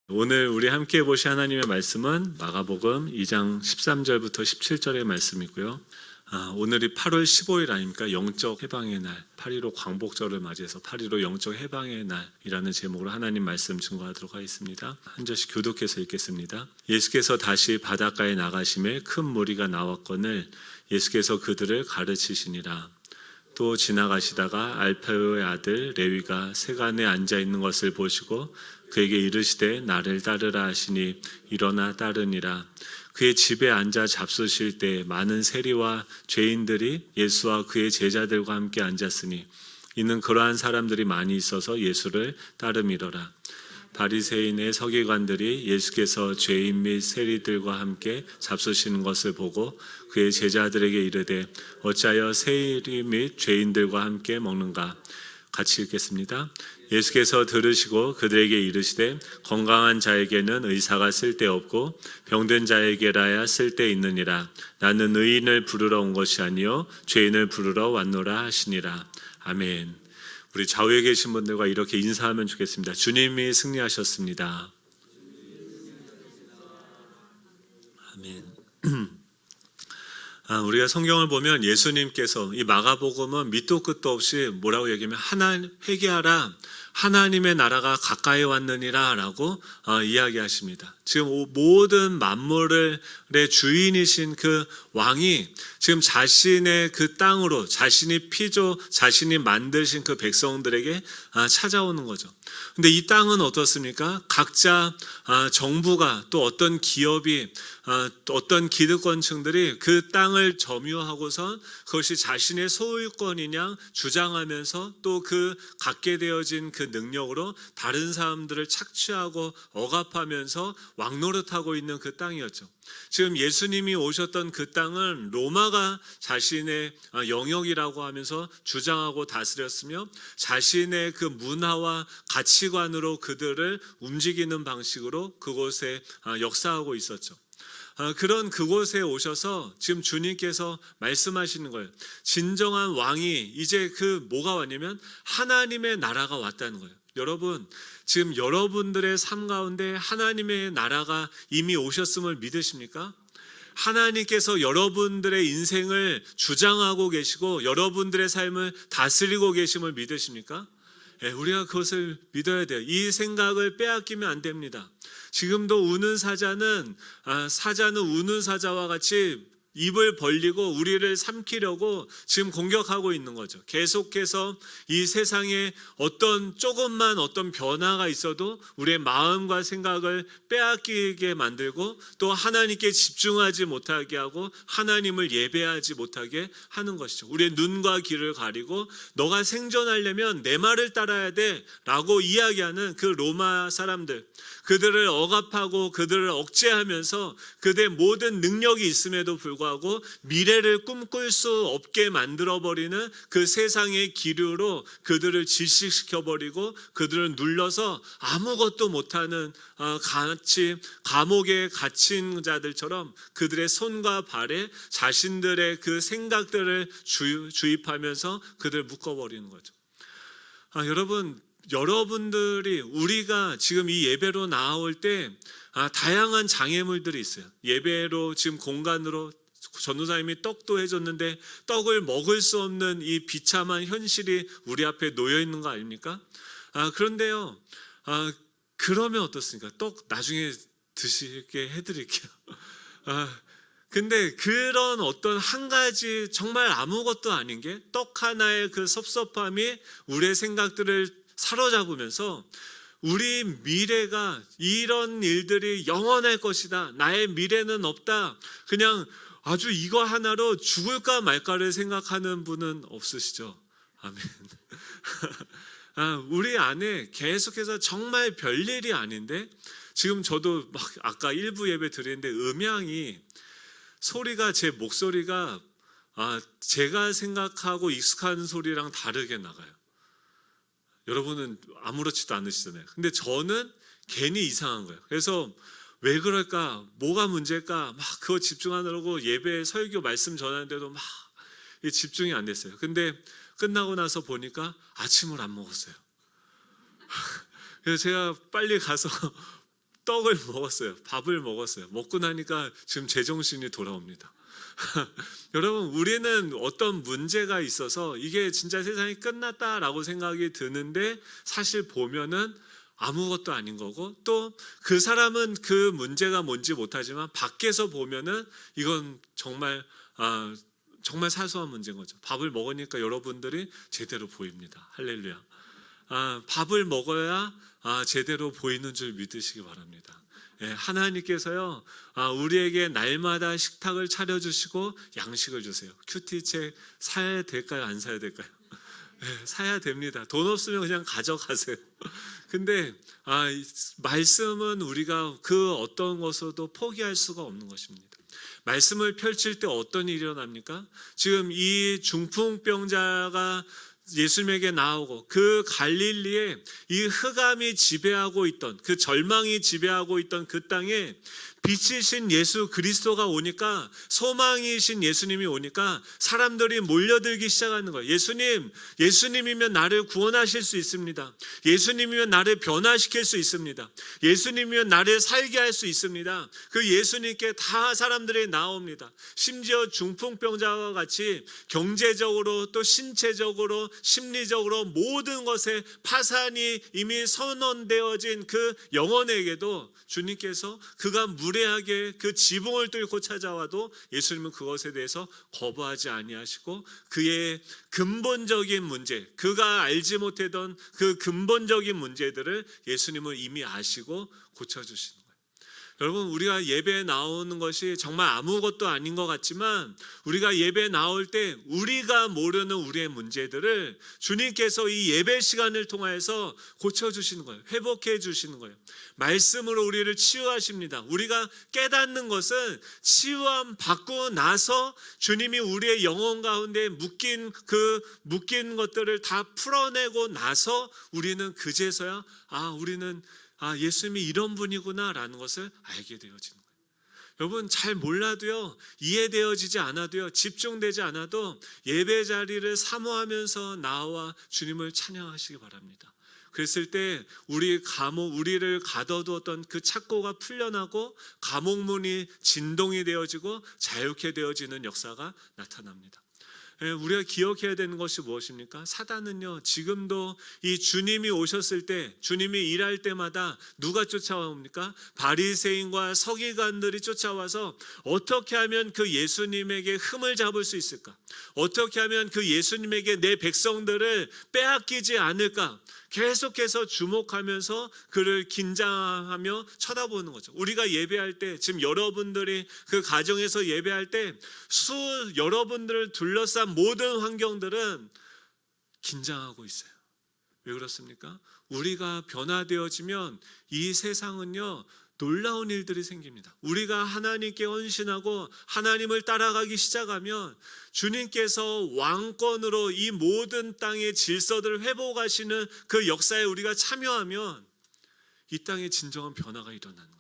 오늘 우리 함께 보실 하나님의 말씀은 마가복음 2장 13절부터 17절의 말씀이고요. 오늘이 8월 15일 아닙니까? 영적 해방의 날, 8.15 광복절을 맞이해서 8.15 영적 해방의 날이라는 제목으로 하나님 말씀 증거하도록 하겠습니다. 한 절씩 교독해서 읽겠습니다. 예수께서 다시 바닷가에 나가심에 큰 무리가 나왔거늘 예수께서 그들을 가르치시니라. 또 지나가시다가 알페오의 아들 레위가 세간에 앉아 있는 것을 보시고 그에게 이르시되 나를 따르라 하시니 일어나 따르니라. 그의 집에 앉아 잡수실 때 많은 세리와 죄인들이 예수와 그의 제자들과 함께 앉았으니 이는 그러한 사람들이 많이 있어서 예수를 따름이더라. 바리새인의 서기관들이 예수께서 죄인 및 세리들과 함께 잡수시는 것을 보고 그의 제자들에게 이르되 어찌하여 세리 및 죄인들과 함께 먹는가? 같이 읽겠습니다. 예수께서 들으시고 그들에게 이르시되 건강한 자에게는 의사가 쓸데없고 병든 자에게라야 쓸데있느니라. 나는 의인을 부르러 온 것이 아니요 죄인을 부르러 왔노라 하시니라. 아멘. 우리 좌우에 계신 분들과 이렇게 인사하면 좋겠습니다. 주님이 승리하셨습니다. 아멘. 우리가 성경을 보면 예수님께서 이 마가복음은 밑도 끝도 없이 뭐라고 얘기하면 회개하라 하나님의 나라가 가까이 왔느니라 라고 이야기하십니다. 지금 모든 만물의 주인이신 그 왕이 지금 자신의 그 땅으로 자신이 피조 자신이 만드신 그 백성들에게 찾아오는 거죠. 근데 이 땅은 어떻습니까? 각자 정부가 또 어떤 기업이 어떤 기득권층들이 그 땅을 점유하고선 그것이 자신의 소유권이냐 주장하면서 또 그 갖게 되어진 그 능력으로 다른 사람들을 착취하고 억압하면서 왕노릇하고 있는 그 땅이었죠. 지금 예수님이 오셨던 그 땅은 로마가 자신의 영역이라고 하면서 주장하고 다스렸으며 자신의 그 문화와 가치관으로 그들을 움직이는 방식으로 그곳에 역사하고 있었죠. 그런 그곳에 오셔서 지금 주님께서 말씀하시는 거예요. 진정한 왕이 이제 그 뭐가 왔냐면 하나님의 나라가 왔다는 거예요. 여러분, 지금 여러분들의 삶 가운데 하나님의 나라가 이미 오셨음을 믿으십니까? 하나님께서 여러분들의 인생을 주장하고 계시고 여러분들의 삶을 다스리고 계심을 믿으십니까? 우리가 그것을 믿어야 돼요. 이 생각을 빼앗기면 안 됩니다. 지금도 우는 사자는 우는 사자와 같이 입을 벌리고 우리를 삼키려고 지금 공격하고 있는 거죠. 계속해서 이 세상에 조금만 어떤 변화가 있어도 우리의 마음과 생각을 빼앗기게 만들고 또 하나님께 집중하지 못하게 하고 하나님을 예배하지 못하게 하는 것이죠. 우리의 눈과 귀를 가리고 너가 생존하려면 내 말을 따라야 돼 라고 이야기하는 그 로마 사람들, 그들을 억압하고 그들을 억제하면서 그들의 모든 능력이 있음에도 불구하고 미래를 꿈꿀 수 없게 만들어버리는 그 세상의 기류로 그들을 질식시켜버리고 그들을 눌러서 아무것도 못하는 감옥에 갇힌 자들처럼 그들의 손과 발에 자신들의 그 생각들을 주입하면서 그들을 묶어버리는 거죠. 여러분들이 우리가 지금 이 예배로 나올 때 다양한 장애물들이 있어요. 예배로 지금 공간으로 전도사님이 떡도 해줬는데 떡을 먹을 수 없는 이 비참한 현실이 우리 앞에 놓여 있는 거 아닙니까? 그런데요, 그러면 어떻습니까? 떡 나중에 드시게 해드릴게요. 근데 그런 어떤 한 가지 정말 아무것도 아닌 게 떡 하나의 그 섭섭함이 우리의 생각들을 사로잡으면서 우리 미래가 이런 일들이 영원할 것이다. 나의 미래는 없다. 그냥 아주 이거 하나로 죽을까 말까를 생각하는 분은 없으시죠? 아멘. 우리 안에 계속해서 정말 별일이 아닌데 지금 저도 막 아까 일부 예배 드리는데 제 목소리가 제가 생각하고 익숙한 소리랑 다르게 나가요. 여러분은 아무렇지도 않으시잖아요. 근데 저는 괜히 이상한 거예요. 그래서 왜 그럴까? 뭐가 문제일까? 막 그거 집중하느라고 예배 설교 말씀 전하는데도 막 집중이 안 됐어요. 근데 끝나고 나서 보니까 아침을 안 먹었어요. 그래서 제가 빨리 가서 떡을 먹었어요. 밥을 먹었어요. 먹고 나니까 지금 제정신이 돌아옵니다. 여러분, 우리는 어떤 문제가 있어서 이게 진짜 세상이 끝났다라고 생각이 드는데 사실 보면은 아무것도 아닌 거고, 또 그 사람은 그 문제가 뭔지 못하지만 밖에서 보면은 이건 정말 정말 사소한 문제인 거죠. 밥을 먹으니까 여러분들이 제대로 보입니다. 할렐루야. 밥을 먹어야 제대로 보이는 줄 믿으시기 바랍니다. 하나님께서요, 우리에게 날마다 식탁을 차려주시고 양식을 주세요. 큐티책 사야 될까요? 안 사야 될까요? 사야 됩니다. 돈 없으면 그냥 가져가세요. 근데 말씀은 우리가 그 어떤 것으로도 포기할 수가 없는 것입니다. 말씀을 펼칠 때 어떤 일이 일어납니까? 지금 이 중풍병자가 예수님에게 나오고 그 갈릴리에 이 흑암이 지배하고 있던, 그 절망이 지배하고 있던 그 땅에 빛이신 예수 그리스도가 오니까, 소망이신 예수님이 오니까 사람들이 몰려들기 시작하는 거예요. 예수님이면 나를 구원하실 수 있습니다. 예수님이면 나를 변화시킬 수 있습니다. 예수님이면 나를 살게 할 수 있습니다. 그 예수님께 다 사람들이 나옵니다. 심지어 중풍병자와 같이 경제적으로 또 신체적으로 심리적으로 모든 것에 파산이 이미 선언되어진 그 영혼에게도 주님께서 그가 무례하게 그 지붕을 뚫고 찾아와도 예수님은 그것에 대해서 거부하지 아니하시고, 그의 근본적인 문제, 그가 알지 못하던 그 근본적인 문제들을 예수님은 이미 아시고 고쳐주시는 거예요. 여러분, 우리가 예배에 나오는 것이 정말 아무것도 아닌 것 같지만, 우리가 예배에 나올 때 우리가 모르는 우리의 문제들을 주님께서 이 예배 시간을 통해서 고쳐주시는 거예요. 회복해 주시는 거예요. 말씀으로 우리를 치유하십니다. 우리가 깨닫는 것은 치유함 받고 나서 주님이 우리의 영혼 가운데 묶인 것들을 다 풀어내고 나서 우리는 그제서야 우리는 예수님이 이런 분이구나 라는 것을 알게 되어지는 거예요. 여러분, 잘 몰라도요, 이해되어지지 않아도요, 집중되지 않아도 예배 자리를 사모하면서 나와 주님을 찬양하시기 바랍니다. 그랬을 때 우리를 가둬두었던 그 착고가 풀려나고 감옥문이 진동이 되어지고 자유케 되어지는 역사가 나타납니다. 우리가 기억해야 되는 것이 무엇입니까? 사단은요, 지금도 이 주님이 오셨을 때, 주님이 일할 때마다 누가 쫓아옵니까? 바리새인과 서기관들이 쫓아와서 어떻게 하면 그 예수님에게 흠을 잡을 수 있을까? 어떻게 하면 그 예수님에게 내 백성들을 빼앗기지 않을까? 계속해서 주목하면서 그를 긴장하며 쳐다보는 거죠. 우리가 예배할 때, 지금 여러분들이 그 가정에서 예배할 때 여러분들을 둘러싼 모든 환경들은 긴장하고 있어요. 왜 그렇습니까? 우리가 변화되어지면 이 세상은요, 놀라운 일들이 생깁니다. 우리가 하나님께 헌신하고 하나님을 따라가기 시작하면 주님께서 왕권으로 이 모든 땅의 질서들을 회복하시는 그 역사에 우리가 참여하면 이 땅에 진정한 변화가 일어나는 거예요.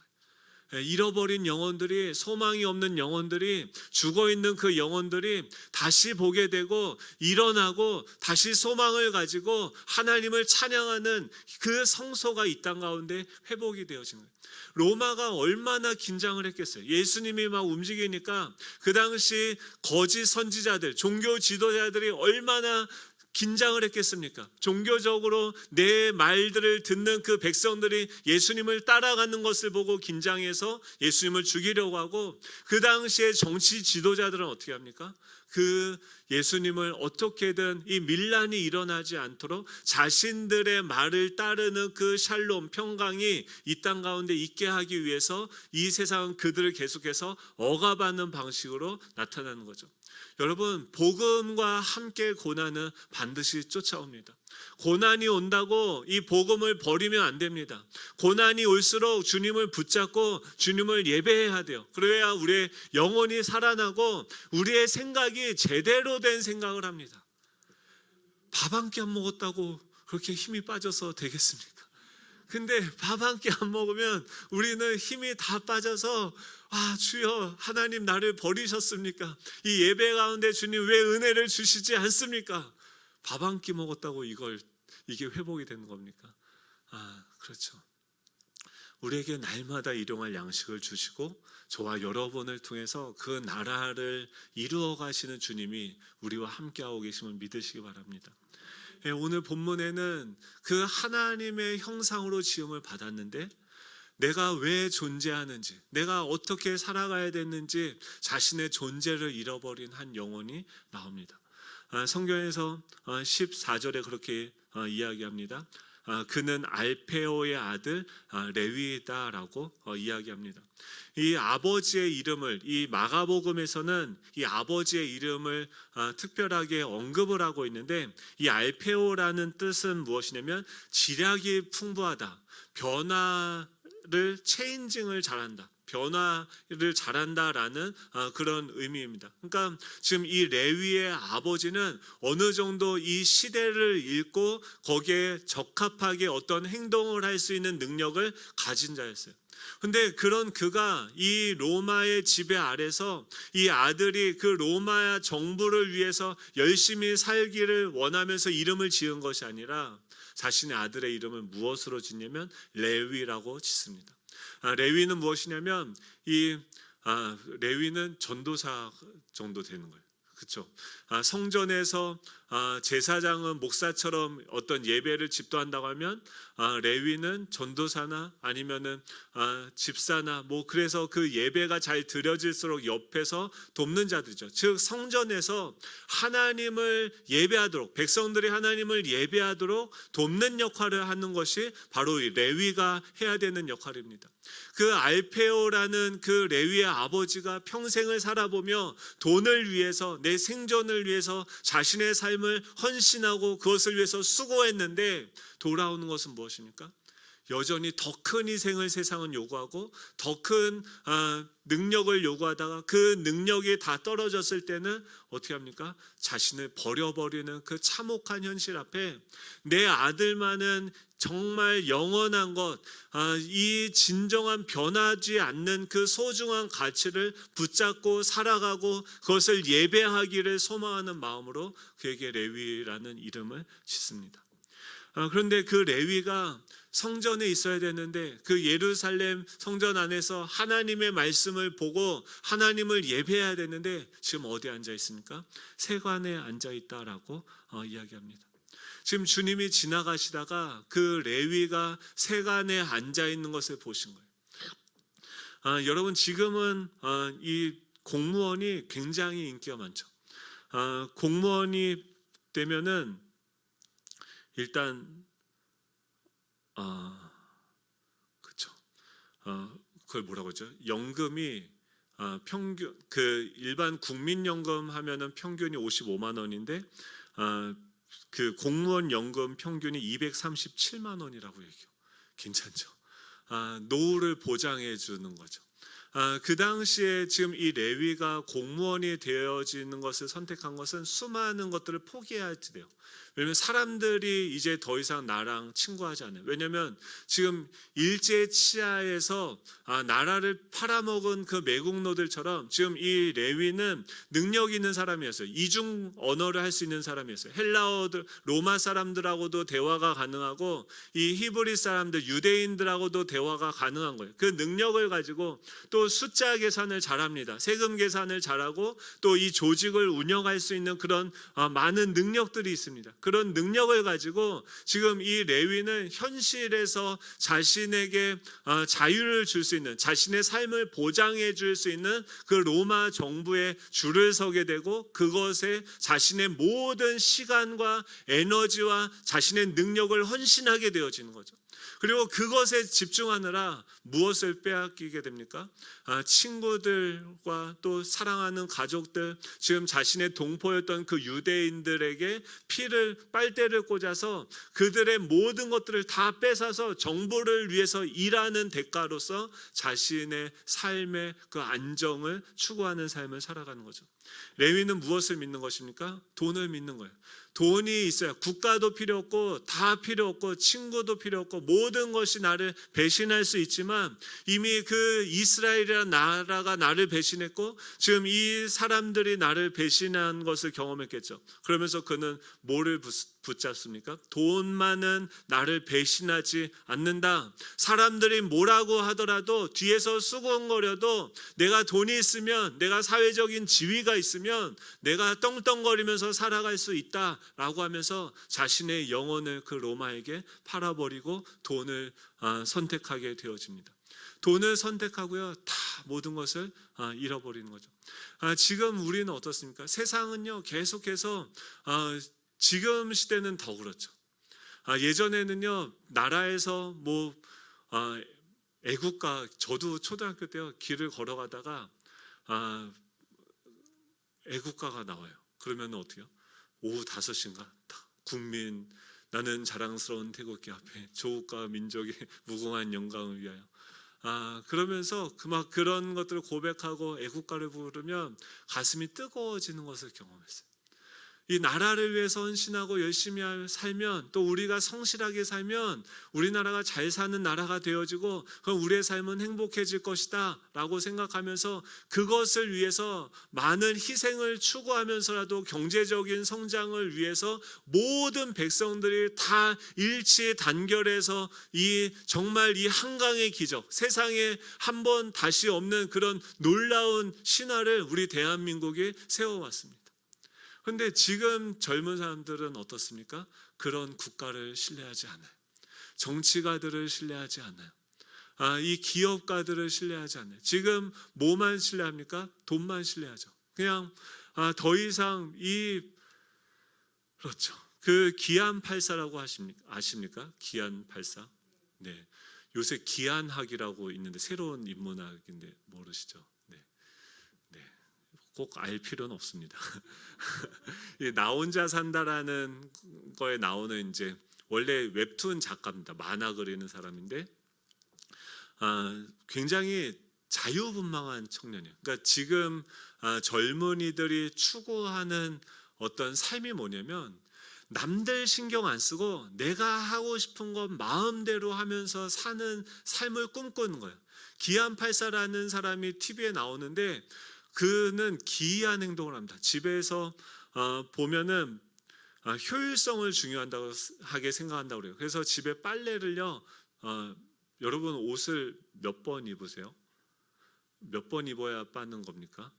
잃어버린 영혼들이, 소망이 없는 영혼들이, 죽어있는 그 영혼들이 다시 보게 되고 일어나고 다시 소망을 가지고 하나님을 찬양하는 그 성소가 이 땅 가운데 회복이 되어진 거예요. 로마가 얼마나 긴장을 했겠어요. 예수님이 막 움직이니까 그 당시 거짓 선지자들, 종교 지도자들이 얼마나 긴장을 했겠습니까? 종교적으로 내 말들을 듣는 그 백성들이 예수님을 따라가는 것을 보고 긴장해서 예수님을 죽이려고 하고, 그 당시에 정치 지도자들은 어떻게 합니까? 그 예수님을 어떻게든 이 밀란이 일어나지 않도록 자신들의 말을 따르는 그 샬롬, 평강이 이 땅 가운데 있게 하기 위해서 이 세상은 그들을 계속해서 억압하는 방식으로 나타나는 거죠. 여러분, 복음과 함께 고난은 반드시 쫓아옵니다. 고난이 온다고 이 복음을 버리면 안 됩니다. 고난이 올수록 주님을 붙잡고 주님을 예배해야 돼요. 그래야 우리의 영혼이 살아나고 우리의 생각이 제대로 된 생각을 합니다. 밥 한 끼 안 먹었다고 그렇게 힘이 빠져서 되겠습니까? 근데 밥 한 끼 안 먹으면 우리는 힘이 다 빠져서 주여, 하나님 나를 버리셨습니까? 이 예배 가운데 주님 왜 은혜를 주시지 않습니까? 밥 한 끼 먹었다고 이게 회복이 되는 겁니까? 그렇죠. 우리에게 날마다 일용할 양식을 주시고 저와 여러분을 통해서 그 나라를 이루어 가시는 주님이 우리와 함께하고 계심을 믿으시기 바랍니다. 오늘 본문에는 그 하나님의 형상으로 지음을 받았는데 내가 왜 존재하는지, 내가 어떻게 살아가야 되는지 자신의 존재를 잃어버린 한 영혼이 나옵니다. 성경에서 14절에 그렇게 이야기합니다. 그는 알페오의 아들 레위다라고 이야기합니다. 이 아버지의 이름을, 이 마가복음에서는 이 아버지의 이름을 특별하게 언급을 하고 있는데, 이 알페오라는 뜻은 무엇이냐면 지략이 풍부하다, 변화를 체인징을 잘한다, 변화를 잘한다라는 그런 의미입니다. 그러니까 지금 이 레위의 아버지는 어느 정도 이 시대를 읽고 거기에 적합하게 어떤 행동을 할 수 있는 능력을 가진 자였어요. 근데 그런 그가 이 로마의 지배 아래서 이 아들이 그 로마 정부를 위해서 열심히 살기를 원하면서 이름을 지은 것이 아니라 자신의 아들의 이름을 무엇으로 짓냐면 레위라고 짓습니다. 레위는 무엇이냐면 레위는 전도사 정도 되는 거예요. 그렇죠? 성전에서 제사장은 목사처럼 어떤 예배를 집도한다고 하면 레위는 전도사나 아니면은 집사나 그래서 그 예배가 잘 드려질수록 옆에서 돕는 자들이죠. 즉 성전에서 하나님을 예배하도록, 백성들이 하나님을 예배하도록 돕는 역할을 하는 것이 바로 이 레위가 해야 되는 역할입니다. 그 알페오라는 그 레위의 아버지가 평생을 살아보며 돈을 위해서, 내 생존을 위해서 자신의 삶을 헌신하고 그것을 위해서 수고했는데 돌아오는 것은 무엇입니까? 여전히 더 큰 희생을 세상은 요구하고 더 큰 능력을 요구하다가 그 능력이 다 떨어졌을 때는 어떻게 합니까? 자신을 버려버리는 그 참혹한 현실 앞에 내 아들만은 정말 영원한 것, 이 진정한 변하지 않는 그 소중한 가치를 붙잡고 살아가고 그것을 예배하기를 소망하는 마음으로 그에게 레위라는 이름을 짓습니다. 그런데 그 레위가 성전에 있어야 되는데 그 예루살렘 성전 안에서 하나님의 말씀을 보고 하나님을 예배해야 되는데 지금 어디에 앉아 있습니까? 세관에 앉아 있다라고 이야기합니다. 지금 주님이 지나가시다가 그 레위가 세관에 앉아 있는 것을 보신 거예요. 여러분 지금은 이 공무원이 굉장히 인기가 많죠. 공무원이 되면은 일단 그렇죠. 그걸 뭐라고 하죠? 연금이 평균 그 일반 국민연금 하면은 평균이 55만 원인데 그 공무원 연금 평균이 237만 원이라고 얘기해요. 괜찮죠? 노후를 보장해 주는 거죠. 그 당시에 지금 이 레위가 공무원이 되어지는 것을 선택한 것은 수많은 것들을 포기해야 돼요. 왜냐하면 사람들이 이제 더 이상 나랑 친구하지 않아요. 왜냐하면 지금 일제 치하에서 나라를 팔아먹은 그 매국노들처럼 지금 이 레위는 능력 있는 사람이었어요. 이중 언어를 할 수 있는 사람이었어요. 헬라어들, 로마 사람들하고도 대화가 가능하고 이 히브리 사람들, 유대인들하고도 대화가 가능한 거예요. 그 능력을 가지고 또 숫자 계산을 잘합니다. 세금 계산을 잘하고 또 이 조직을 운영할 수 있는 그런 많은 능력들이 있습니다. 그런 능력을 가지고 지금 이 레위는 현실에서 자신에게 자유를 줄 수 있는, 자신의 삶을 보장해 줄 수 있는 그 로마 정부에 줄을 서게 되고 그것에 자신의 모든 시간과 에너지와 자신의 능력을 헌신하게 되어지는 거죠. 그리고 그것에 집중하느라 무엇을 빼앗기게 됩니까? 친구들과 또 사랑하는 가족들, 지금 자신의 동포였던 그 유대인들에게 빨대를 꽂아서 그들의 모든 것들을 다 뺏어서 정부를 위해서 일하는 대가로서 자신의 삶의 그 안정을 추구하는 삶을 살아가는 거죠. 레위는 무엇을 믿는 것입니까? 돈을 믿는 거예요. 돈이 있어야 국가도 필요 없고 다 필요 없고 친구도 필요 없고 모든 것이 나를 배신할 수 있지만 이미 그 이스라엘이라는 나라가 나를 배신했고 지금 이 사람들이 나를 배신한 것을 경험했겠죠. 그러면서 그는 뭐를 붙잡습니까? 돈만은 나를 배신하지 않는다. 사람들이 뭐라고 하더라도 뒤에서 수군거려도 내가 돈이 있으면, 내가 사회적인 지위가 있으면 내가 떵떵거리면서 살아갈 수 있다라고 하면서 자신의 영혼을 그 로마에게 팔아버리고 돈을 선택하게 되어집니다. 돈을 선택하고요, 다 모든 것을 잃어버리는 거죠. 지금 우리는 어떻습니까? 세상은요 계속해서 지금 시대는 더 그렇죠. 예전에는요 나라에서 애국가, 저도 초등학교 때요 길을 걸어가다가 애국가가 나와요. 그러면 어떻게 해요? 오후 5시인가 국민 나는 자랑스러운 태극기 앞에 조국과 민족의 무궁한 영광을 위하여 그러면서 막 그런 것들을 고백하고 애국가를 부르면 가슴이 뜨거워지는 것을 경험했어요. 이 나라를 위해서 헌신하고 열심히 살면, 또 우리가 성실하게 살면 우리나라가 잘 사는 나라가 되어지고 그럼 우리의 삶은 행복해질 것이다 라고 생각하면서 그것을 위해서 많은 희생을 추구하면서라도 경제적인 성장을 위해서 모든 백성들이 다 일치 단결해서 정말 이 한강의 기적, 세상에 한 번 다시 없는 그런 놀라운 신화를 우리 대한민국이 세워왔습니다. 그런데 지금 젊은 사람들은 어떻습니까? 그런 국가를 신뢰하지 않아요. 정치가들을 신뢰하지 않아요. 이 기업가들을 신뢰하지 않아요. 지금 뭐만 신뢰합니까? 돈만 신뢰하죠. 그냥 더 이상 그렇죠. 그 기안84라고 아십니까? 기안84. 네. 요새 기안학이라고 있는데 새로운 인문학인데 모르시죠? 네. 꼭 알 필요는 없습니다. 나 혼자 산다라는 거에 나오는 이제 원래 웹툰 작가입니다. 만화 그리는 사람인데 굉장히 자유분방한 청년이에요. 그러니까 지금 젊은이들이 추구하는 어떤 삶이 뭐냐면 남들 신경 안 쓰고 내가 하고 싶은 것 마음대로 하면서 사는 삶을 꿈꾸는 거예요. 기안84라는 사람이 TV에 나오는데 그는 기이한 행동을 합니다. 집에서 보면은 효율성을 중요하다고 하게 생각한다고 그래요. 그래서 집에 빨래를요, 여러분 옷을 몇 번 입으세요? 몇 번 입어야 빠는 겁니까?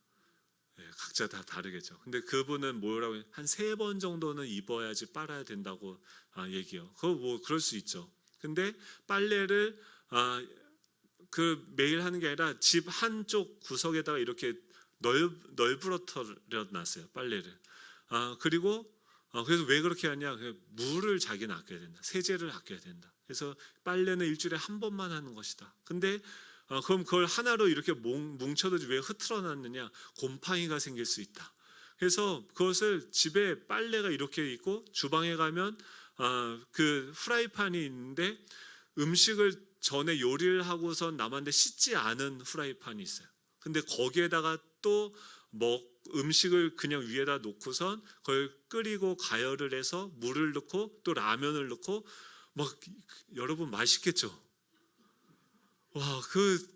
네, 각자 다 다르겠죠. 근데 그분은 뭐라고 해요? 한 3번 정도는 입어야지 빨아야 된다고 얘기해요. 그거 그럴 수 있죠. 근데 빨래를 매일 하는 게 아니라 집 한쪽 구석에다가 이렇게 널브러뜨려 놨어요, 빨래를. 그리고 그래서 왜 그렇게 하냐? 물을 자기는 아껴야 된다. 세제를 아껴야 된다. 그래서 빨래는 일주일에 한 번만 하는 것이다. 근데 그럼 그걸 하나로 이렇게 뭉쳐도 왜 흐트러 놨느냐? 곰팡이가 생길 수 있다. 그래서 그것을 집에 빨래가 이렇게 있고 주방에 가면 그 프라이팬이 있는데 음식을 전에 요리를 하고서 남았는데 씻지 않은 프라이팬이 있어요. 근데 거기에다가 또 음식을 그냥 위에다 놓고선 그걸 끓이고 가열을 해서 물을 넣고 또 라면을 넣고 여러분 맛있겠죠? 와,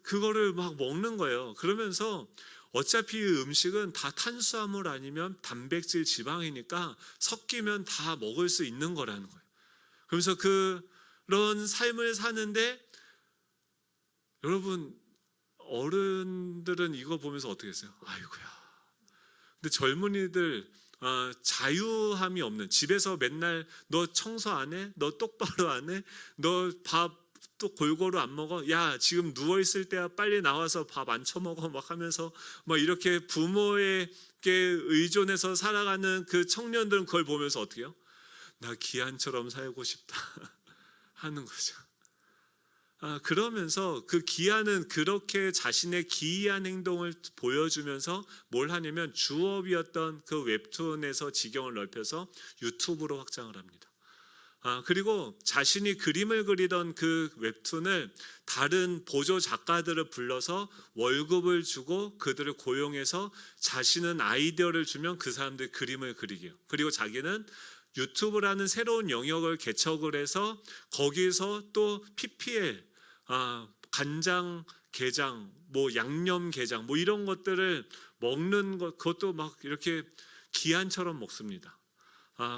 그거를 막 먹는 거예요. 그러면서 어차피 이 음식은 다 탄수화물 아니면 단백질 지방이니까 섞이면 다 먹을 수 있는 거라는 거예요. 그러면서 그런 삶을 사는데 여러분 어른들은 이거 보면서 어떻게 했어요? 아이고야. 근데 젊은이들 자유함이 없는, 집에서 맨날 너 청소 안 해? 너 똑바로 안 해? 너 밥 또 골고루 안 먹어? 야, 지금 누워 있을 때야 빨리 나와서 밥 안 처먹어 막 하면서 이렇게 부모에게 의존해서 살아가는 그 청년들은 그걸 보면서 어떻게 해요? 나 기안처럼 살고 싶다 하는 거죠. 그러면서 그 기안은 그렇게 자신의 기이한 행동을 보여주면서 뭘 하냐면 주업이었던 그 웹툰에서 지경을 넓혀서 유튜브로 확장을 합니다. 그리고 자신이 그림을 그리던 그 웹툰을 다른 보조 작가들을 불러서 월급을 주고 그들을 고용해서 자신은 아이디어를 주면 그 사람들이 그림을 그리게요. 그리고 자기는 유튜브라는 새로운 영역을 개척을 해서 거기서 또 PPL, 간장, 게장, 뭐 양념 게장, 뭐 이런 것들을 먹는 것, 그것도 막 이렇게 기한처럼 먹습니다.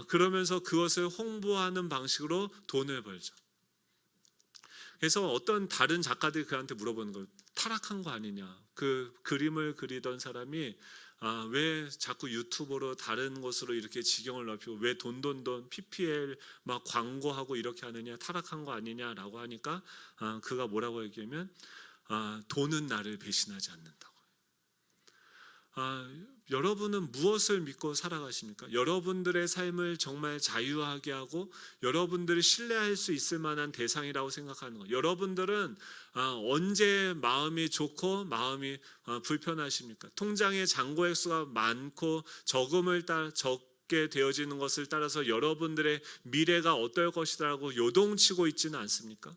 그러면서 그것을 홍보하는 방식으로 돈을 벌죠. 그래서 어떤 다른 작가들이 그한테 물어보는 거예요. 타락한 거 아니냐. 그 그림을 그리던 사람이 왜 자꾸 유튜브로 다른 곳으로 이렇게 지경을 넓히고 왜 돈 PPL 막 광고하고 이렇게 하느냐, 타락한 거 아니냐라고 하니까 그가 뭐라고 얘기하면 돈은 나를 배신하지 않는다고. 여러분은 무엇을 믿고 살아가십니까? 여러분들의 삶을 정말 자유하게 하고 여러분들이 신뢰할 수 있을 만한 대상이라고 생각하는 것. 여러분들은 언제 마음이 좋고 마음이 불편하십니까? 통장에 잔고 액수가 많고 적게 되어지는 것을 따라서 여러분들의 미래가 어떨 것이라고 요동치고 있지는 않습니까?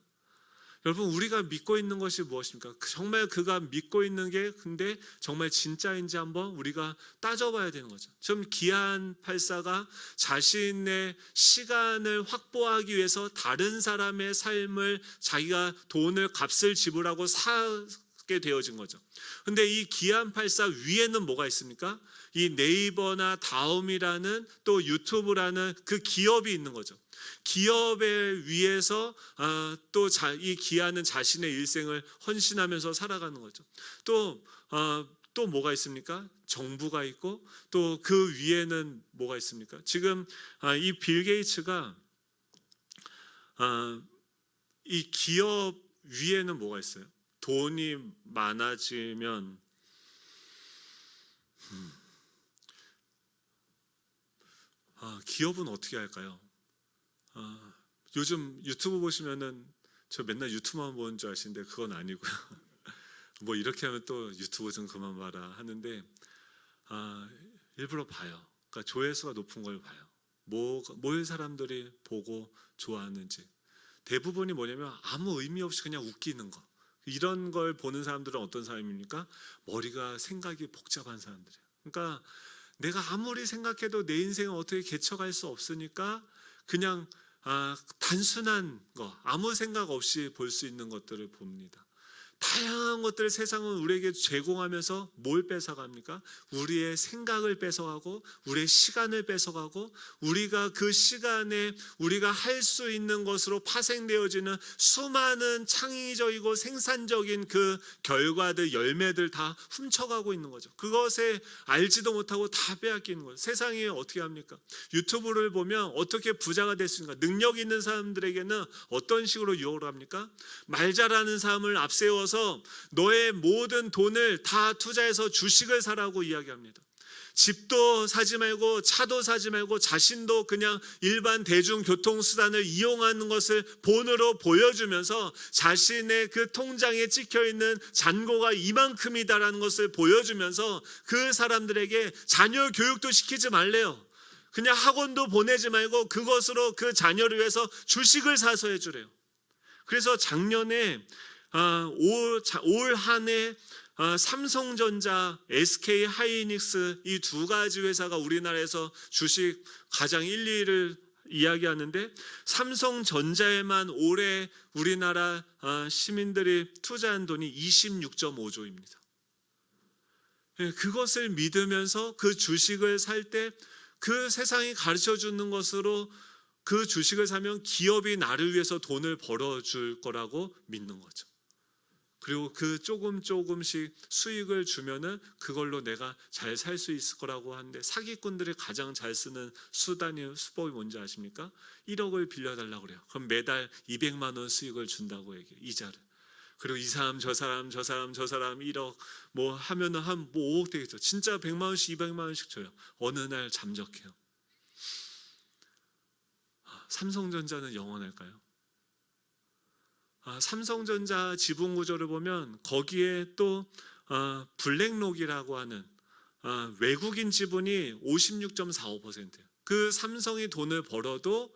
여러분, 우리가 믿고 있는 것이 무엇입니까? 정말 그가 믿고 있는 게 근데 정말 진짜인지 한번 우리가 따져봐야 되는 거죠. 좀 기한 84가 자신의 시간을 확보하기 위해서 다른 사람의 삶을 자기가 돈을 값을 지불하고 사게 되어진 거죠. 근데 이 기한 84 위에는 뭐가 있습니까? 이 네이버나 다음이라는 또 유튜브라는 그 기업이 있는 거죠. 기업에 위해서 또 이 기아는 자신의 일생을 헌신하면서 살아가는 거죠. 또 뭐가 있습니까? 정부가 있고 또 그 위에는 뭐가 있습니까? 지금 이 빌 게이츠가 이 기업 위에는 뭐가 있어요? 돈이 많아지면 기업은 어떻게 할까요? 요즘 유튜브 보시면은 저 맨날 유튜브만 보는 줄 아시는데 그건 아니고요. 뭐 이렇게 하면 또 유튜브 좀 그만 봐라 하는데 일부러 봐요. 그러니까 조회수가 높은 걸 봐요. 뭘 사람들이 보고 좋아하는지. 대부분이 뭐냐면 아무 의미 없이 그냥 웃기는 거. 이런 걸 보는 사람들은 어떤 사람입니까? 머리가 생각이 복잡한 사람들이에요. 그러니까 내가 아무리 생각해도 내 인생을 어떻게 개척할 수 없으니까 그냥 단순한 거, 아무 생각 없이 볼 수 있는 것들을 봅니다. 다양한 것들을 세상은 우리에게 제공하면서 뭘 뺏어갑니까? 우리의 생각을 뺏어가고 우리의 시간을 뺏어가고 우리가 그 시간에 우리가 할 수 있는 것으로 파생되어지는 수많은 창의적이고 생산적인 그 결과들, 열매들 다 훔쳐가고 있는 거죠. 그것에 알지도 못하고 다 빼앗기는 거예요. 세상이 어떻게 합니까? 유튜브를 보면 어떻게 부자가 될 수 있는가? 능력 있는 사람들에게는 어떤 식으로 유혹을 합니까? 말 잘하는 사람을 앞세워 너의 모든 돈을 다 투자해서 주식을 사라고 이야기합니다. 집도 사지 말고 차도 사지 말고 자신도 그냥 일반 대중교통수단을 이용하는 것을 본으로 보여주면서 자신의 그 통장에 찍혀있는 잔고가 이만큼이다라는 것을 보여주면서 그 사람들에게 자녀 교육도 시키지 말래요. 그냥 학원도 보내지 말고 그것으로 그 자녀를 위해서 주식을 사서 해주래요. 그래서 작년에 올 한 해 삼성전자, SK 하이닉스 이 두 가지 회사가 우리나라에서 주식 가장 1, 2위를 이야기하는데 삼성전자에만 올해 우리나라 시민들이 투자한 돈이 26.5조입니다. 그것을 믿으면서 그 주식을 살 때 그 세상이 가르쳐 주는 것으로 그 주식을 사면 기업이 나를 위해서 돈을 벌어줄 거라고 믿는 거죠. 그리고 그 조금씩 수익을 주면은 그걸로 내가 잘 살 수 있을 거라고 하는데 사기꾼들이 가장 잘 쓰는 수법이 뭔지 아십니까? 1억을 빌려달라고 그래요. 그럼 매달 200만 원 수익을 준다고 얘기해요. 이자를. 그리고 이 사람 저 사람 1억 뭐 하면은 한 5억 되겠죠. 진짜 100만 원씩 200만 원씩 줘요. 어느 날 잠적해요. 삼성전자는 영원할까요? 삼성전자 지분 구조를 보면 거기에 또 블랙록이라고 하는 외국인 지분이 56.45%예요. 그 삼성이 돈을 벌어도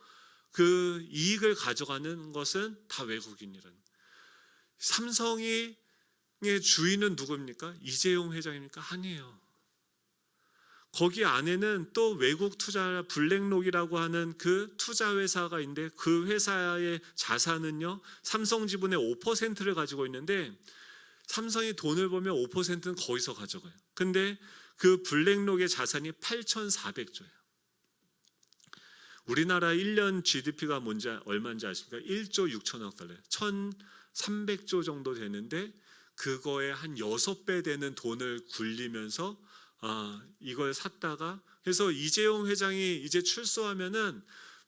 그 이익을 가져가는 것은 다 외국인이라는. 삼성의 주인은 누굽니까? 이재용 회장입니까? 아니에요. 거기 안에는 또 외국 투자 블랙록이라고 하는 그 투자 회사가 있는데 그 회사의 자산은요 삼성지분의 5%를 가지고 있는데 삼성이 돈을 벌면 5%는 거기서 가져가요. 근데 그 블랙록의 자산이 8,400조예요. 우리나라 1년 GDP가 얼마인지 아십니까? 1조 6천억 달러예요. 1,300조 정도 되는데 그거에 한 6배 되는 돈을 굴리면서 이걸 샀다가, 그래서 이재용 회장이 이제 출소하면은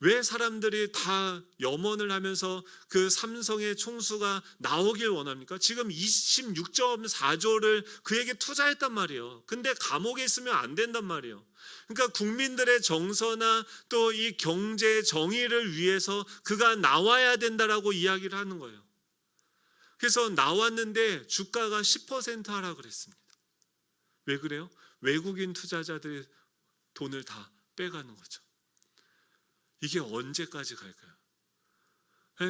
왜 사람들이 다 염원을 하면서 그 삼성의 총수가 나오길 원합니까? 지금 26.4조를 그에게 투자했단 말이에요. 근데 감옥에 있으면 안 된단 말이에요. 그러니까 국민들의 정서나 또 이 경제 정의를 위해서 그가 나와야 된다라고 이야기를 하는 거예요. 그래서 나왔는데 주가가 10% 하라 그랬습니다. 왜 그래요? 외국인 투자자들이 돈을 다 빼가는 거죠. 이게 언제까지 갈까요?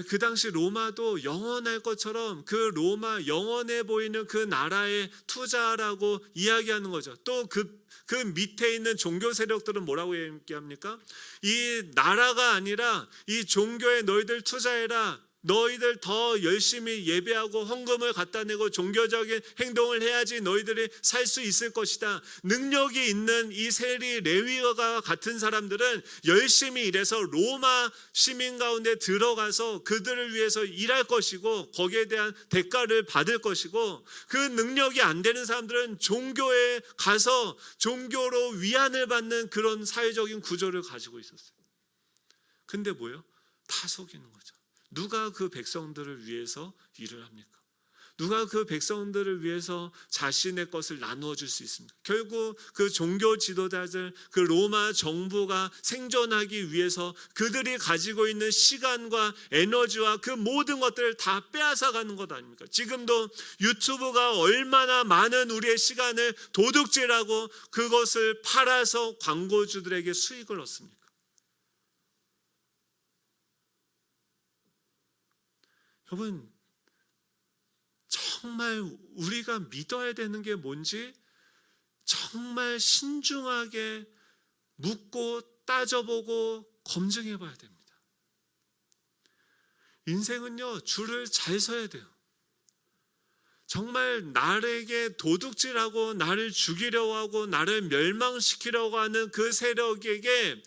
그 당시 로마도 영원할 것처럼 그 로마 영원해 보이는 그 나라에 투자라고 이야기하는 거죠. 또 그 밑에 있는 종교 세력들은 뭐라고 얘기합니까? 이 나라가 아니라 이 종교에 너희들 투자해라. 너희들 더 열심히 예배하고 헌금을 갖다 내고 종교적인 행동을 해야지 너희들이 살 수 있을 것이다. 능력이 있는 이 세리 레위와 같은 사람들은 열심히 일해서 로마 시민 가운데 들어가서 그들을 위해서 일할 것이고 거기에 대한 대가를 받을 것이고, 그 능력이 안 되는 사람들은 종교에 가서 종교로 위안을 받는 그런 사회적인 구조를 가지고 있었어요. 근데 뭐예요? 다 속이는 거죠. 누가 그 백성들을 위해서 일을 합니까? 누가 그 백성들을 위해서 자신의 것을 나누어 줄 수 있습니까? 결국 그 종교 지도자들, 그 로마 정부가 생존하기 위해서 그들이 가지고 있는 시간과 에너지와 그 모든 것들을 다 빼앗아 가는 것 아닙니까? 지금도 유튜브가 얼마나 많은 우리의 시간을 도둑질하고 그것을 팔아서 광고주들에게 수익을 얻습니까? 여러분, 정말 우리가 믿어야 되는 게 뭔지 정말 신중하게 묻고 따져보고 검증해 봐야 됩니다. 인생은요, 줄을 잘 서야 돼요. 정말 나에게 도둑질하고 나를 죽이려고 하고 나를 멸망시키려고 하는 그 세력에게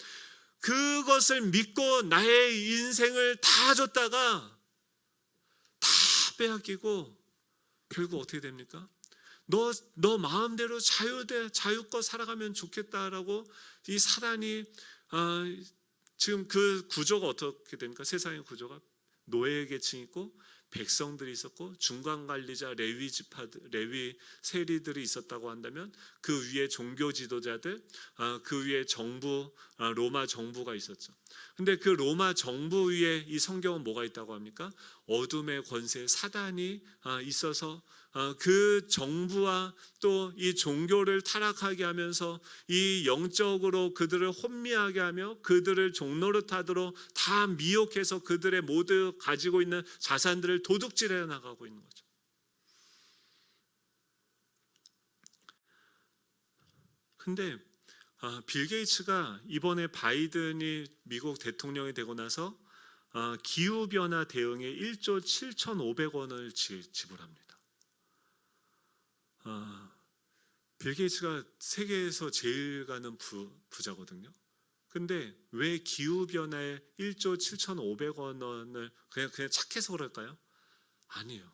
그것을 믿고 나의 인생을 다 줬다가 다 빼앗기고 결국 어떻게 됩니까? 너 마음대로 자유껏 살아가면 좋겠다라고 이 사단이 지금 그 구조가 어떻게 됩니까? 세상의 구조가 노예 계층이 있고 백성들이 있었고 중간관리자 레위 세리들이 있었다고 한다면 그 위에 종교 지도자들, 그 위에 정부, 로마 정부가 있었죠. 근데 그 로마 정부 위에 이 성경은 뭐가 있다고 합니까? 어둠의 권세 사단이 있어서 그 정부와 또 이 종교를 타락하게 하면서 이 영적으로 그들을 혼미하게 하며 그들을 종노릇하도록 다 미혹해서 그들의 모두 가지고 있는 자산들을 도둑질해 나가고 있는 거죠. 근데 빌 게이츠가 이번에 바이든이 미국 대통령이 되고 나서 기후변화 대응에 1조 7,500원을 지불합니다. 빌 게이츠가 세계에서 제일 가는 부자거든요. 근데 왜 기후변화에 1조 7,500원을 그냥 착해서 그럴까요? 아니에요.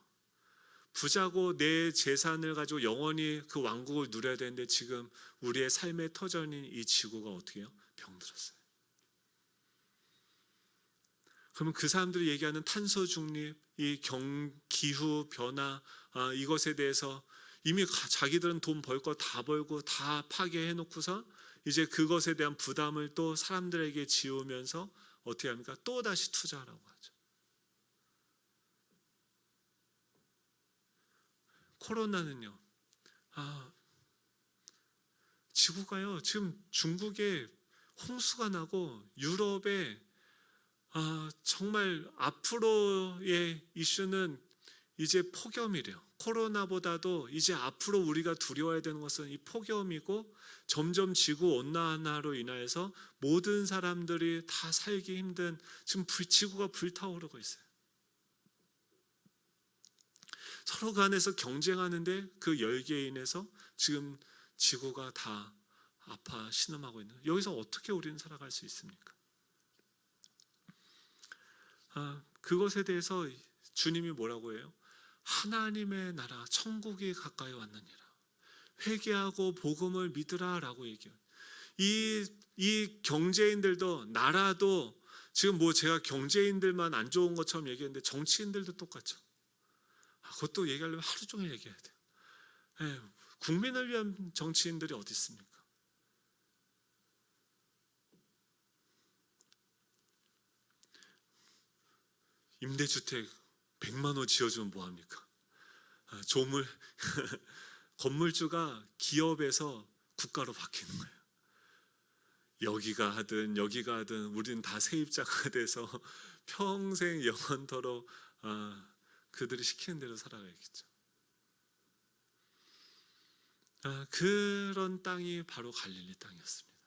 부자고 내 재산을 가지고 영원히 그 왕국을 누려야 되는데 지금 우리의 삶의 터전인 이 지구가 어떻게 해요? 병들었어요. 그러면 그 사람들이 얘기하는 탄소 중립, 이 기후 변화 이것에 대해서 이미 자기들은 돈 벌 거 다 벌고 다 파괴해 놓고서 이제 그것에 대한 부담을 또 사람들에게 지우면서 어떻게 합니까? 또 다시 투자하라고 하죠. 코로나는요, 지구가요, 지금 중국에 홍수가 나고 유럽에 정말 앞으로의 이슈는 이제 폭염이래요. 코로나보다도 이제 앞으로 우리가 두려워해야 되는 것은 이 폭염이고, 점점 지구 온난화로 인하여서 모든 사람들이 다 살기 힘든, 지금 지구가 불타오르고 있어요. 서로 간에서 경쟁하는데 그 열기에 인해서 지금 지구가 다 아파 신음하고 있는, 여기서 어떻게 우리는 살아갈 수 있습니까? 그것에 대해서 주님이 뭐라고 해요? 하나님의 나라 천국이 가까이 왔느니라, 회개하고 복음을 믿으라 라고 얘기해요. 이 경제인들도, 나라도, 지금 뭐 제가 경제인들만 안 좋은 것처럼 얘기했는데 정치인들도 똑같죠. 그것도 얘기하려면 하루 종일 얘기해야 돼요. 국민을 위한 정치인들이 어디 있습니까? 임대주택 100만 원 지어주면 뭐합니까? 조물 건물주가 기업에서 국가로 바뀌는 거예요. 여기가 하든 여기가 하든 우리는 다 세입자가 돼서 평생 영원토록 그들이 시키는 대로 살아가야겠죠. 그런 땅이 바로 갈릴리 땅이었습니다.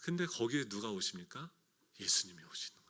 근데 거기에 누가 오십니까? 예수님이 오시는 거예요.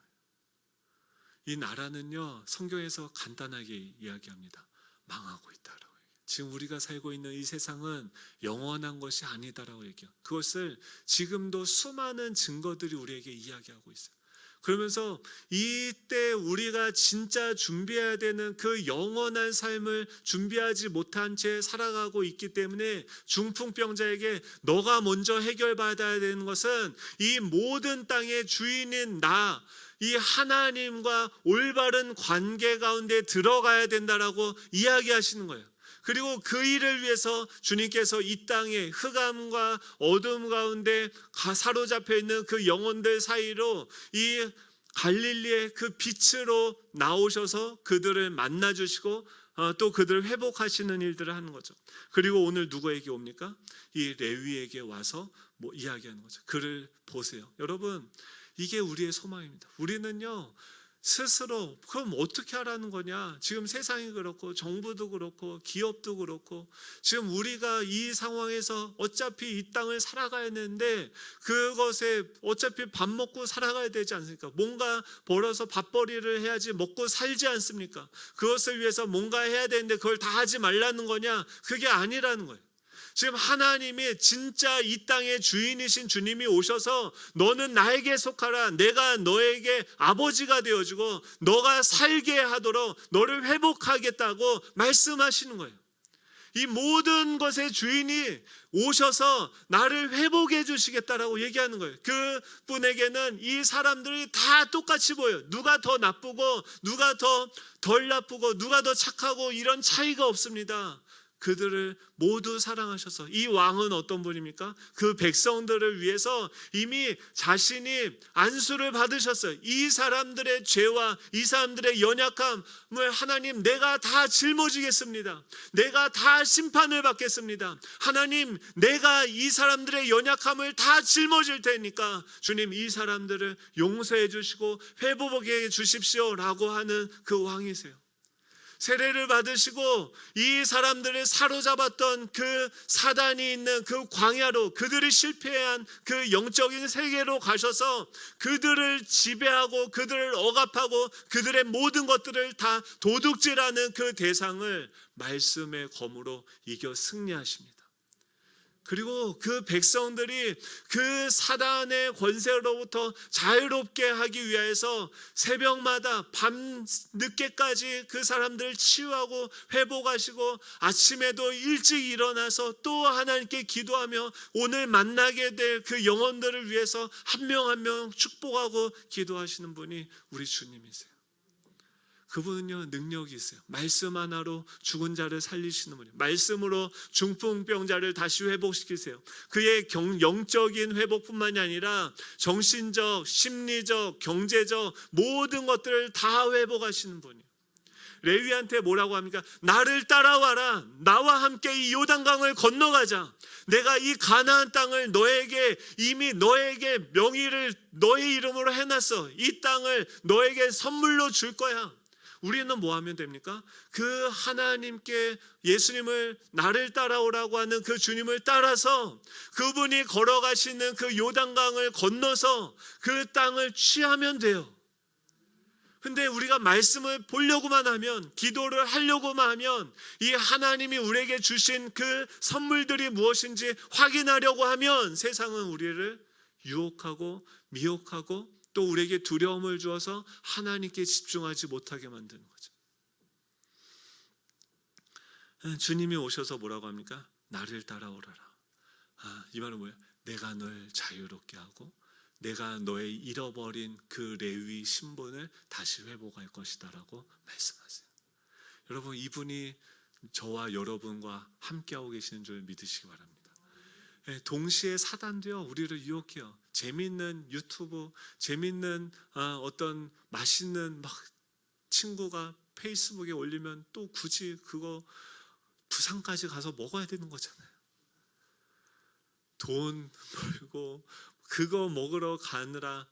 이 나라는요, 성경에서 간단하게 이야기합니다. 망하고 있다라고 얘기해요. 지금 우리가 살고 있는 이 세상은 영원한 것이 아니다라고 얘기해요. 그것을 지금도 수많은 증거들이 우리에게 이야기하고 있어요. 그러면서 이때 우리가 진짜 준비해야 되는 그 영원한 삶을 준비하지 못한 채 살아가고 있기 때문에 중풍병자에게 너가 먼저 해결받아야 되는 것은 이 모든 땅의 주인인 나, 이 하나님과 올바른 관계 가운데 들어가야 된다라고 이야기하시는 거예요. 그리고 그 일을 위해서 주님께서 이 땅에 흑암과 어둠 가운데 사로잡혀 있는 그 영혼들 사이로 이 갈릴리의 그 빛으로 나오셔서 그들을 만나주시고 또 그들을 회복하시는 일들을 하는 거죠. 그리고 오늘 누구에게 옵니까? 이 레위에게 와서 뭐 이야기하는 거죠. 그를 보세요. 여러분, 이게 우리의 소망입니다. 우리는요, 스스로 그럼 어떻게 하라는 거냐? 지금 세상이 그렇고 정부도 그렇고 기업도 그렇고 지금 우리가 이 상황에서 어차피 이 땅을 살아가야 되는데 그것에 어차피 밥 먹고 살아가야 되지 않습니까? 뭔가 벌어서 밥벌이를 해야지 먹고 살지 않습니까? 그것을 위해서 뭔가 해야 되는데 그걸 다 하지 말라는 거냐? 그게 아니라는 거예요. 지금 하나님이 진짜 이 땅의 주인이신 주님이 오셔서 너는 나에게 속하라, 내가 너에게 아버지가 되어주고 너가 살게 하도록 너를 회복하겠다고 말씀하시는 거예요. 이 모든 것의 주인이 오셔서 나를 회복해 주시겠다라고 얘기하는 거예요. 그분에게는 이 사람들이 다 똑같이 보여요. 누가 더 나쁘고 누가 더 덜 나쁘고 누가 더 착하고 이런 차이가 없습니다. 그들을 모두 사랑하셔서, 이 왕은 어떤 분입니까? 그 백성들을 위해서 이미 자신이 안수를 받으셨어요. 이 사람들의 죄와 이 사람들의 연약함을 하나님, 내가 다 짊어지겠습니다. 내가 다 심판을 받겠습니다. 하나님, 내가 이 사람들의 연약함을 다 짊어질 테니까 주님, 이 사람들을 용서해 주시고 회복해 주십시오 라고 하는 그 왕이세요. 세례를 받으시고 이 사람들을 사로잡았던 그 사단이 있는 그 광야로, 그들이 실패한 그 영적인 세계로 가셔서 그들을 지배하고 그들을 억압하고 그들의 모든 것들을 다 도둑질하는 그 대상을 말씀의 검으로 이겨 승리하십니다. 그리고 그 백성들이 그 사단의 권세로부터 자유롭게 하기 위해서 새벽마다 밤 늦게까지 그 사람들을 치유하고 회복하시고 아침에도 일찍 일어나서 또 하나님께 기도하며 오늘 만나게 될 그 영혼들을 위해서 한 명 한 명 축복하고 기도하시는 분이 우리 주님이세요. 그분은요, 능력이 있어요. 말씀 하나로 죽은 자를 살리시는 분이에요. 말씀으로 중풍병자를 다시 회복시키세요. 그의 영적인 회복뿐만이 아니라 정신적, 심리적, 경제적 모든 것들을 다 회복하시는 분이에요. 레위한테 뭐라고 합니까? 나를 따라와라. 나와 함께 이 요단강을 건너가자. 내가 이 가나안 땅을 너에게 이미 너에게 명의를 너의 이름으로 해놨어. 이 땅을 너에게 선물로 줄 거야. 우리는 뭐 하면 됩니까? 그 하나님께 예수님을 나를 따라오라고 하는 그 주님을 따라서 그분이 걸어가시는 그 요단강을 건너서 그 땅을 취하면 돼요. 근데 우리가 말씀을 보려고만 하면, 기도를 하려고만 하면, 이 하나님이 우리에게 주신 그 선물들이 무엇인지 확인하려고 하면 세상은 우리를 유혹하고 미혹하고 또 우리에게 두려움을 주어서 하나님께 집중하지 못하게 만드는 거죠. 주님이 오셔서 뭐라고 합니까? 나를 따라오라라. 이 말은 뭐예요? 내가 널 자유롭게 하고 내가 너의 잃어버린 그 레위 신분을 다시 회복할 것이다 라고 말씀하세요. 여러분, 이분이 저와 여러분과 함께하고 계시는 줄 믿으시기 바랍니다. 동시에 사단도요, 우리를 유혹해요. 재밌는 유튜브, 재밌는 어떤 맛있는 막 친구가 페이스북에 올리면 또 굳이 그거 부산까지 가서 먹어야 되는 거잖아요. 돈 벌고 그거 먹으러 가느라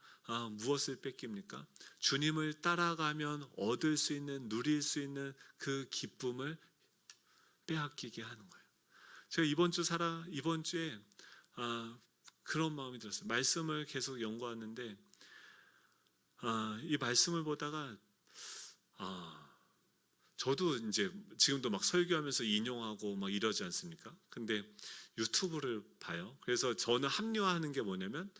무엇을 뺏깁니까? 주님을 따라가면 얻을 수 있는, 누릴 수 있는 그 기쁨을 빼앗기게 하는 거예요. 제가 이번 주에 그런 마음이 들었어요. 말씀을 계속 연구하는데 이 말씀을 보다가 저도 이제 지금도 막 설교하면서 인용하고 막 이러지 않습니까? 근데 유튜브를 봐요. 그래서 저는 합리화하는 게 뭐냐면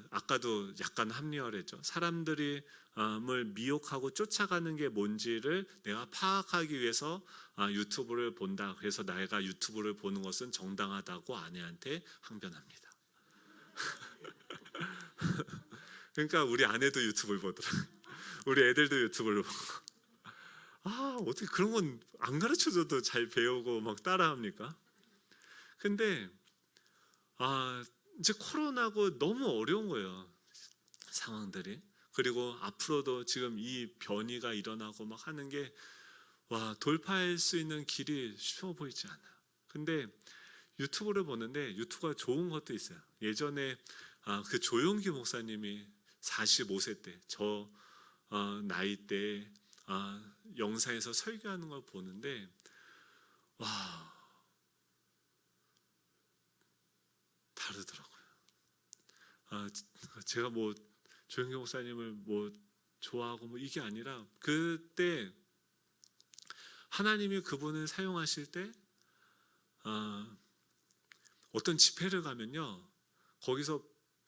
아까도 약간 합리화를 했죠. 사람들이 을 미혹하고 쫓아가는 게 뭔지를 내가 파악하기 위해서 유튜브를 본다. 그래서 내가 유튜브를 보는 것은 정당하다고 아내한테 항변합니다. 그러니까 우리 아내도 유튜브를 보더라고요. 우리 애들도 유튜브를 보고 어떻게 그런 건 안 가르쳐줘도 잘 배우고 막 따라합니까? 근데 이제 코로나고 너무 어려운 거예요, 상황들이. 그리고 앞으로도 지금 이 변이가 일어나고 막 하는 게 돌파할 수 있는 길이 쉬워 보이지 않아요. 근데 유튜브를 보는데 유튜브가 좋은 것도 있어요. 예전에 그 조용기 목사님이 45세 때 저 나이 때 영상에서 설교하는 걸 보는데 다르더라고요. 제가 뭐 조영기 목사님을 뭐 좋아하고 뭐 이게 아니라 그때 하나님이 그분을 사용하실 때 어떤 집회를 가면요, 거기서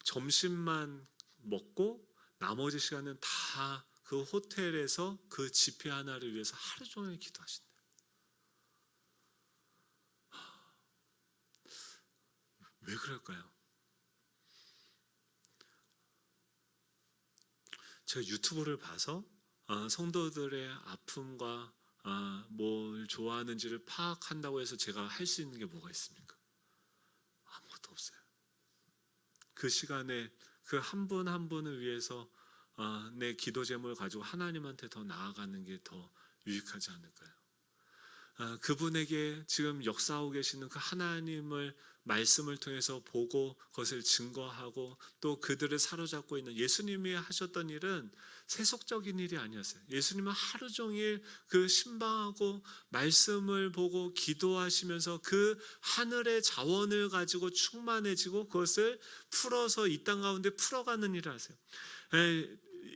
점심만 먹고 나머지 시간은 다 그 호텔에서 그 집회 하나를 위해서 하루 종일 기도하신대요. 왜 그럴까요? 제가 유튜브를 봐서 성도들의 아픔과 뭘 좋아하는지를 파악한다고 해서 제가 할 수 있는 게 뭐가 있습니까? 아무것도 없어요. 그 시간에 그 한 분 한 분을 위해서 내 기도 제목을 가지고 하나님한테 더 나아가는 게 더 유익하지 않을까요? 그분에게 지금 역사하고 계시는 그 하나님을 말씀을 통해서 보고 그것을 증거하고 또 그들을 사로잡고 있는 예수님이 하셨던 일은 세속적인 일이 아니었어요. 예수님은 하루 종일 그 신방하고 말씀을 보고 기도하시면서 그 하늘의 자원을 가지고 충만해지고 그것을 풀어서 이 땅 가운데 풀어가는 일을 하세요.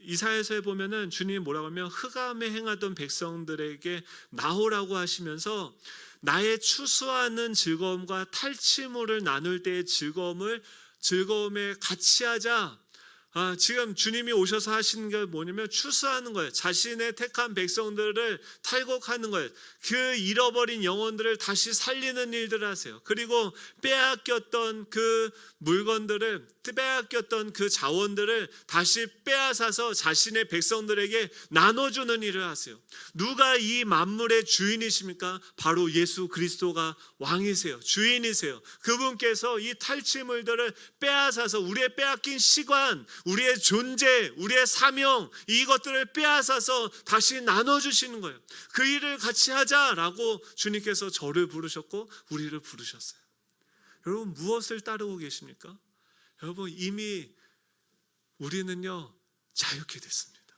이사야서에 보면은 주님이 뭐라고 하면 흑암에 행하던 백성들에게 나오라고 하시면서 나의 추수하는 즐거움과 탈취물을 나눌 때의 즐거움에 같이 하자. 지금 주님이 오셔서 하시는 게 뭐냐면 추수하는 거예요. 자신의 택한 백성들을 탈곡하는 거예요. 그 잃어버린 영혼들을 다시 살리는 일들을 하세요. 그리고 빼앗겼던 그 물건들을, 빼앗겼던 그 자원들을 다시 빼앗아서 자신의 백성들에게 나눠주는 일을 하세요. 누가 이 만물의 주인이십니까? 바로 예수 그리스도가 왕이세요. 주인이세요. 그분께서 이 탈취물들을 빼앗아서 우리의 빼앗긴 시간, 우리의 존재, 우리의 사명, 이것들을 빼앗아서 다시 나눠주시는 거예요. 그 일을 같이 하자라고 주님께서 저를 부르셨고 우리를 부르셨어요. 여러분, 무엇을 따르고 계십니까? 여러분, 이미 우리는요 자유케 됐습니다.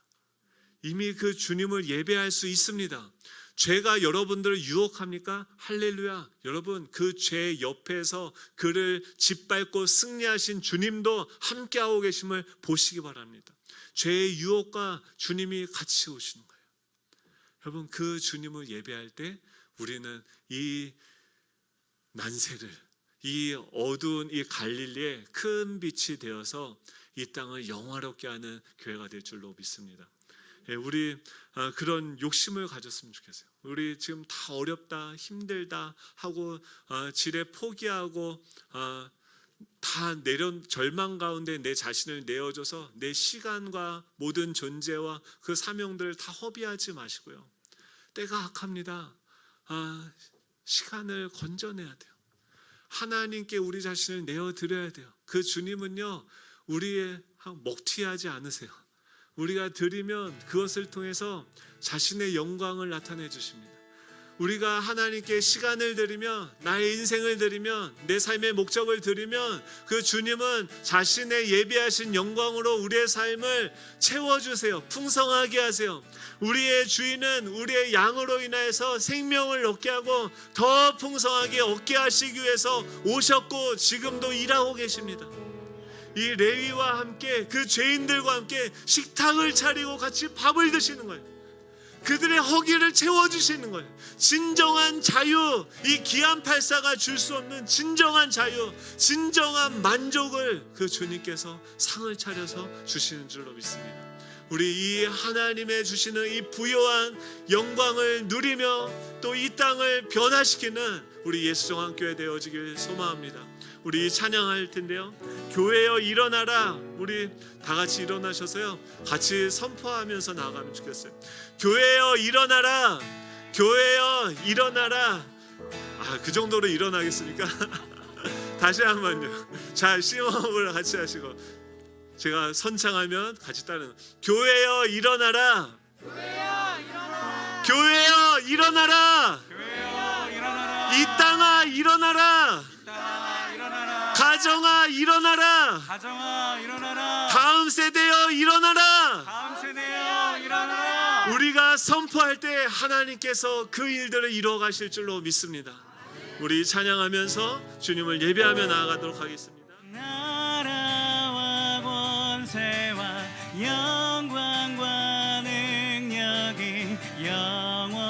이미 그 주님을 예배할 수 있습니다. 죄가 여러분들을 유혹합니까? 할렐루야. 여러분, 그 죄 옆에서 그를 짓밟고 승리하신 주님도 함께하고 계심을 보시기 바랍니다. 죄의 유혹과 주님이 같이 오시는 거예요. 여러분, 그 주님을 예배할 때 우리는 이 난세를, 이 어두운 이 갈릴리의 큰 빛이 되어서 이 땅을 영화롭게 하는 교회가 될 줄로 믿습니다. 우리 그런 욕심을 가졌으면 좋겠어요. 우리 지금 다 어렵다, 힘들다 하고 지레 포기하고 다 절망 가운데 내 자신을 내어줘서 내 시간과 모든 존재와 그 사명들을 다 허비하지 마시고요. 때가 악합니다. 시간을 건져내야 돼요. 하나님께 우리 자신을 내어드려야 돼요. 그 주님은요, 우리의 먹튀하지 않으세요. 우리가 드리면 그것을 통해서 자신의 영광을 나타내 주십니다. 우리가 하나님께 시간을 드리면, 나의 인생을 드리면, 내 삶의 목적을 드리면 그 주님은 자신의 예비하신 영광으로 우리의 삶을 채워주세요. 풍성하게 하세요. 우리의 주인은 우리의 양으로 인하여서 생명을 얻게 하고 더 풍성하게 얻게 하시기 위해서 오셨고 지금도 일하고 계십니다. 이 레위와 함께 그 죄인들과 함께 식탁을 차리고 같이 밥을 드시는 거예요. 그들의 허기를 채워주시는 거예요. 진정한 자유, 이 기안84가 줄 수 없는 진정한 자유, 진정한 만족을 그 주님께서 상을 차려서 주시는 줄로 믿습니다. 우리 이 하나님의 주시는 이 부요한 영광을 누리며 또 이 땅을 변화시키는 우리 예수정한교회 되어지길 소망합니다. 우리 찬양할 텐데요. 교회여 일어나라. 우리 다 같이 일어나셔서요, 같이 선포하면서 나아가면 좋겠어요. 교회여 일어나라. 교회여 일어나라. 그 정도로 일어나겠습니까? 다시 한번요. 자, 심호흡을 같이 하시고 제가 선창하면 같이 따르는. 교회여 일어나라. 교회여 일어나라. 교회여 일어나라. 교회여 일어나라. 이 땅아 일어나라. 가정아 일어나라. 가정아 일어나라. 다음 세대여 일어나라. 다음 세대여 일어나라. 우리가 선포할 때 하나님께서 그 일들을 이루어 가실 줄로 믿습니다. 우리 찬양하면서 주님을 예배하며 나아가도록 하겠습니다. 나라와 권세와 영광과 능력이 영원